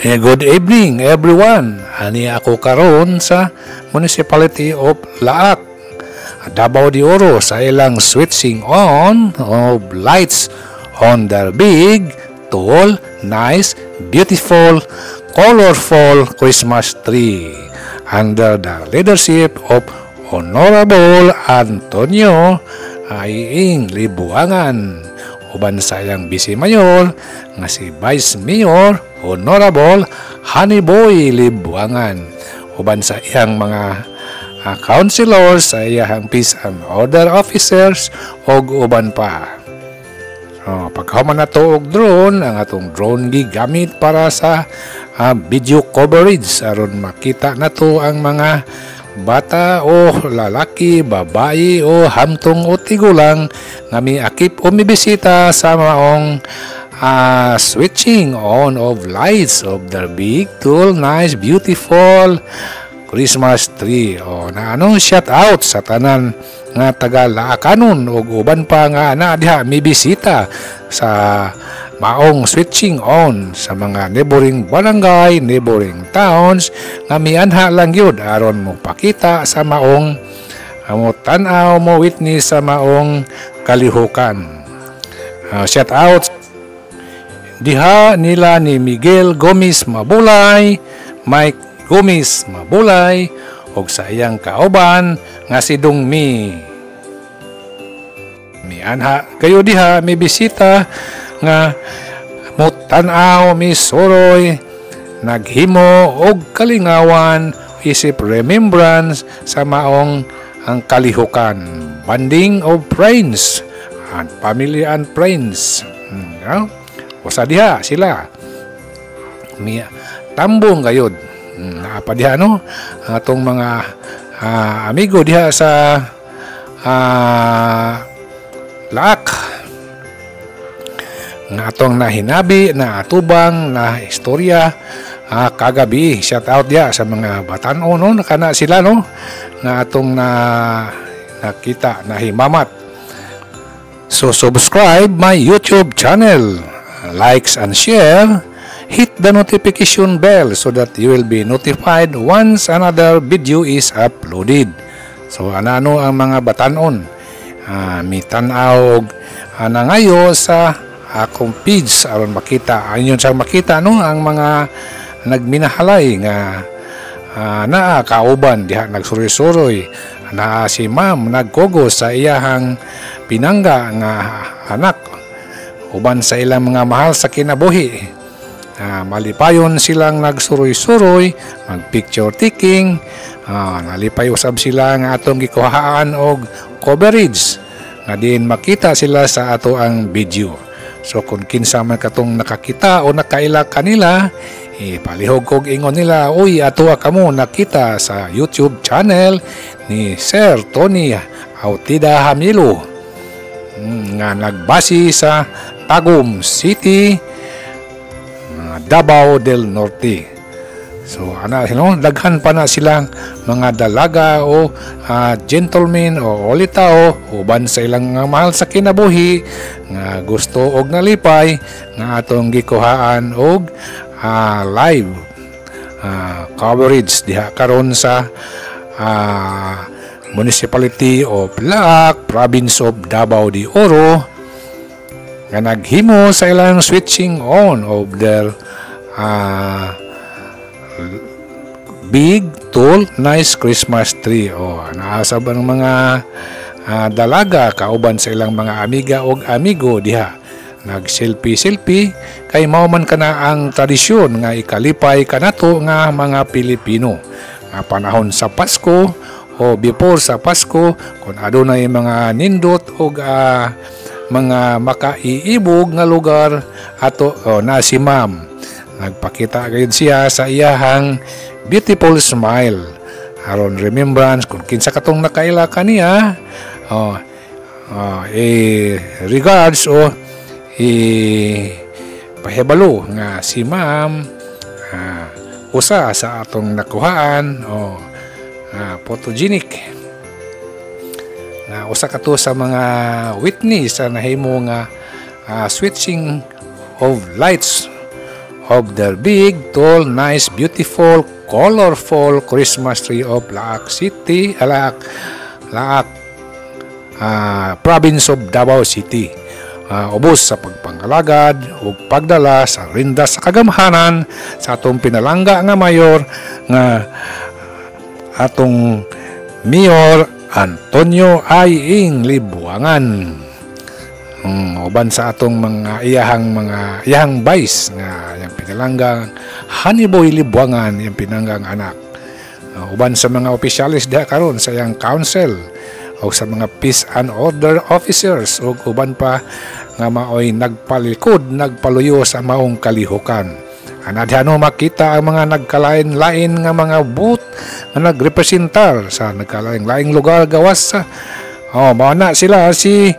Good evening everyone. Ani ako karon sa Municipality of Laak, Davao de Oro sa ilang switching on of lights on their big, tall, nice, beautiful, colorful Christmas tree under the leadership of Honorable Antonio Aying Libuangan, uban sa iyang Vice Mayor nga si Vice Mayor Honorable Honeyboy Libuangan, uban sa iyang mga councilors, sa iyang peace and order officers og uban pa. So, pagkahuman na to og drone, ang atong drone gigamit para sa video coverage aron makita na to ang mga bata o lalaki, babae o hamtong o tigulang nga miakip o mibisita sa maong switching on of lights of their big, tall, nice, beautiful Christmas tree. O na shout out sa tanan nga taga Laakanon ug uban pa nga na diha mibisita sa maong switching on sa mga neighboring barangay, neighboring towns nga mianha lang yun aron mo pakita sa maong mo tan-aw mo witness sa maong kalihukan. Shout out diha nila ni Miguel Gomez Mabulay, Mike Gomez Mabulay ug sa iyang kauban nga si Dungmi. Mianha kayo diha may bisita nga mutanaw misuroy naghimo og kalingawan isip remembrance sa maong ang kalihukan, bonding of friends and family and friends. Usa diha sila mi tambong gayud apa diha ang atong mga amigo diha sa Laak nga atong nahinabi na atubang na istorya kagabi. Shout out dia sa mga batan-o nakana sila nga atong nakita nahimamat. So subscribe my YouTube channel, likes and share, hit the notification bell so that you will be notified once another video is uploaded. So ano ang mga batanon mitanaw nangayo sa akong page aron makita ayon sa makita ang mga nagminahalay nga naa kauban diha nagsuroy-suroy na si ma'am nagkogo sa iyahang pinangga nga anak uban sa ilang mga mahal sa kinabuhi. Malipayon silang nagsuroy-suroy, mag-picture taking, nalipay usab sila nga atong gikuhaan og coverage nga din makita sila sa ato ang video. So kung kinsa man katong nakakita o nakaila kanila, palihog kog ingon nila, uy ato kamo nakita sa YouTube channel ni Sir Tony Autida Hamilo nga nagbase sa Tagum City, Davao del Norte. So daghan pa na silang mga dalaga o gentlemen o olitao uban sa ilang mahal sa kinabuhi nga gusto og nalipay nga atong gikuhaan og live coverage diha karon sa Municipality of Laak, Province of Davao de Oro nga naghimo sa ilang switching on of their big, tall, nice Christmas tree. Naasab ang mga dalaga kauban sa ilang mga amiga o amigo diha. Nag-selfie kay mao man kana ang tradisyon nga ikalipay kanato nga mga Pilipino. Nga panahon sa Pasko o before sa Pasko kung adunay mga nindot o mga makaiibog nga lugar ato na si ma'am nagpakita gayud siya sa iyahang beautiful smile aron remembrance kung kinsa katong nakaila kaniya regards o pahibalo nga si ma'am usa sa atong nakuhaan photogenic nga usa kato sa mga witness sa nahimo nga switching of lights of their big, tall, nice, beautiful, colorful Christmas tree of Laak City, Laak, province of Davao City. Ubos sa pagpangalagad ug pagdala sa rinda sa kagamhanan sa atong pinalangga nga mayor nga atong Mayor Antonio Ing Libuangan. Uban sa atong mga iyahang vice nga yang pinalanggang Haniboy Libuangan, yang pinanggang anak. Uban sa mga opisyalis diha karon sa iyang council o sa mga peace and order officers o uban pa nga maoy nagpaluyo sa maong kalihukan. Anadhano makita ang mga nagkalain-lain nga mga booth nga nagrepresentar sa nagkalain-laing lugar gawas sa mao na sila si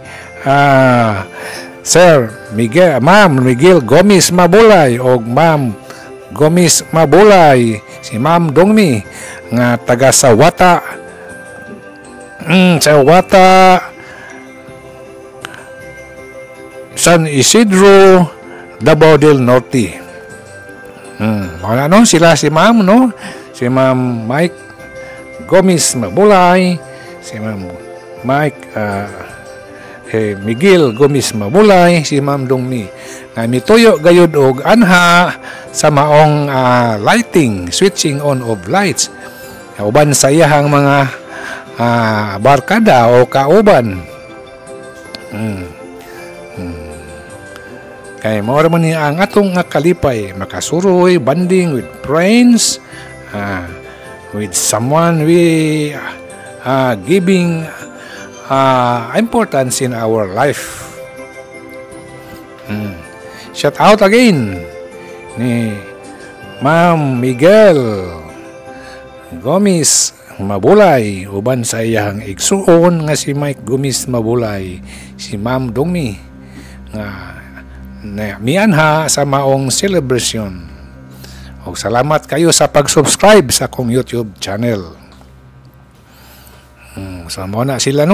Ma'am Miguel Gomez Mabulay o Ma'am Gomez Mabulay, si Ma'am Dongmi nga taga Sawata San Isidro, Davao del Norte. Sila si Ma'am si Ma'am Mike Gomez Mabulay, si Ma'am Miguel Gomez Mabulay, si Ma'am Dongmi nga mituyo gayud og anha sa maong lighting, switching on of lights uban sa iyahang mga barkada o kauban. Kay mao man ni ang atong kalipay makasuroy bonding with friends, with someone we giving importance in our life. Shout out again ni Ma'am Miguel Gomez Mabulay uban sa iyang igsuon nga si Mike Gomez Mabulay, si Ma'am Dongmi nga mianha sa maong celebration. O salamat kayo sa pag-subscribe sa akong YouTube channel. So mo na sila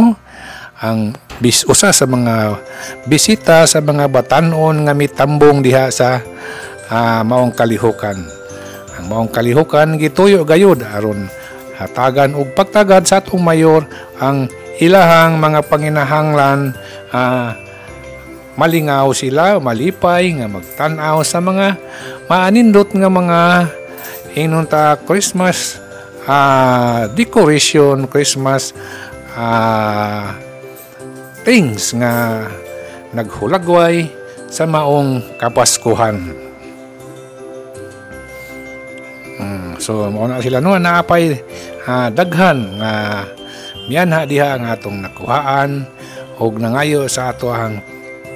ang usa sa mga bisita sa mga batanon nga mitambong diha sa maong kalihukan. Ang maong kalihukan gituyo gayud aron hatagan og pagtagad sa atong mayor ang ilahang mga panginahanglan, malingaw sila, malipay nga magtan-aw sa mga maanindot nga mga inunta Christmas decoration, Christmas things nga naghulagway sa maong kapaskuhan. So mao na sila naapay daghan nga mianha diha ang atong nakuhaan og nangayo sa atoang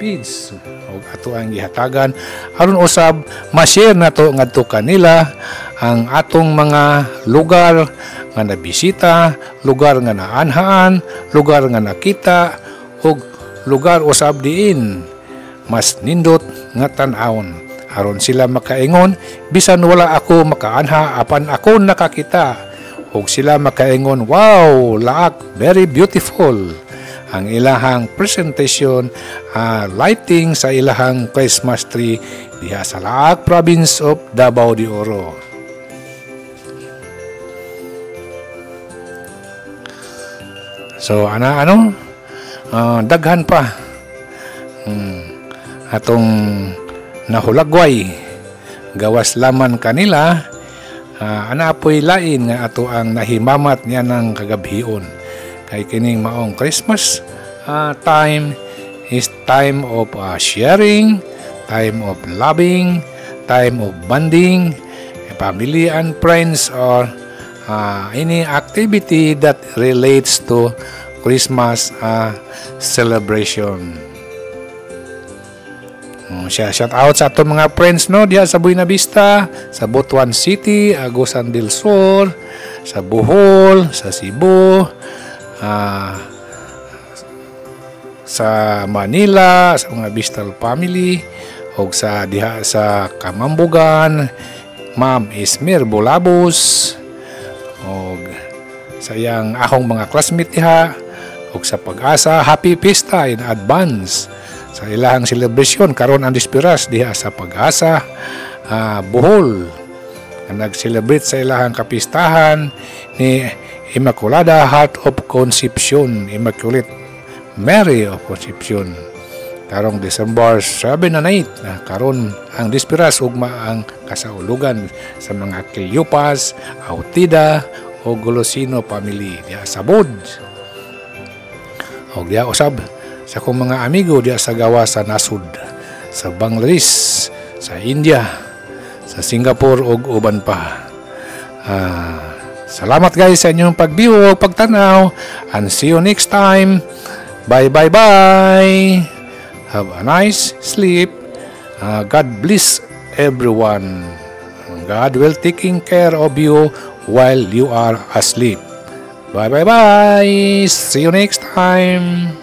feeds o ato ang gihatagan aron usab ma-share nato ngadto kanila ang atong mga lugar nga nabisita, lugar nga naanhaan, lugar nga nakita ug lugar usab diin mas nindot nga tan-awon aron sila makaingon bisan wala ako makaanha apan ako nakakita ug sila makaingon, wow, Laak, very beautiful ang ilahang presentation, lighting sa ilahang Christmas tree diha sa Laak, province of Davao de Oro. So daghan pa atong nahulagway gawas laman kanila, anapoy lain nga ato ang nahimamat niya ng kagabhion. Kay kining maong Christmas time is time of sharing, time of loving, time of bonding, family and friends, or any activity that relates to Christmas celebration. Shout out sa atong mga friends diha sa Buena Vista, sa Butuan City, Agusan del Sur, sa Bohol, sa Cebu, sa Manila, sa mga Bistal family, o sa diha sa Kamambugan, Ma'am Ismer Bolabos, o sa iyang akong mga classmate diha, o sa Pag-asa, happy Pista in advance sa ilahang celebration karon ang dispiras diha sa Pag-asa, Bohol. Nag-celebrate sa ilahang kapistahan ni Immaculada Heart of Concepcion, Immaculate Mary of Concepcion. Karong December 7 na night, karon ang dispiras ugma ang kasaulugan sa mga Cleopas, Autida o Golosino family diya sa Bod. O diya usab sa akong mga amigo diya sa gawa sa nasud, sa Bangladesh, sa India, sa Singapore ug uban pa. Salamat guys sa inyong pagbiyo, pagtanaw, and see you next time. Bye bye bye. Have a nice sleep. God bless everyone. God will taking care of you while you are asleep. Bye bye bye. See you next time.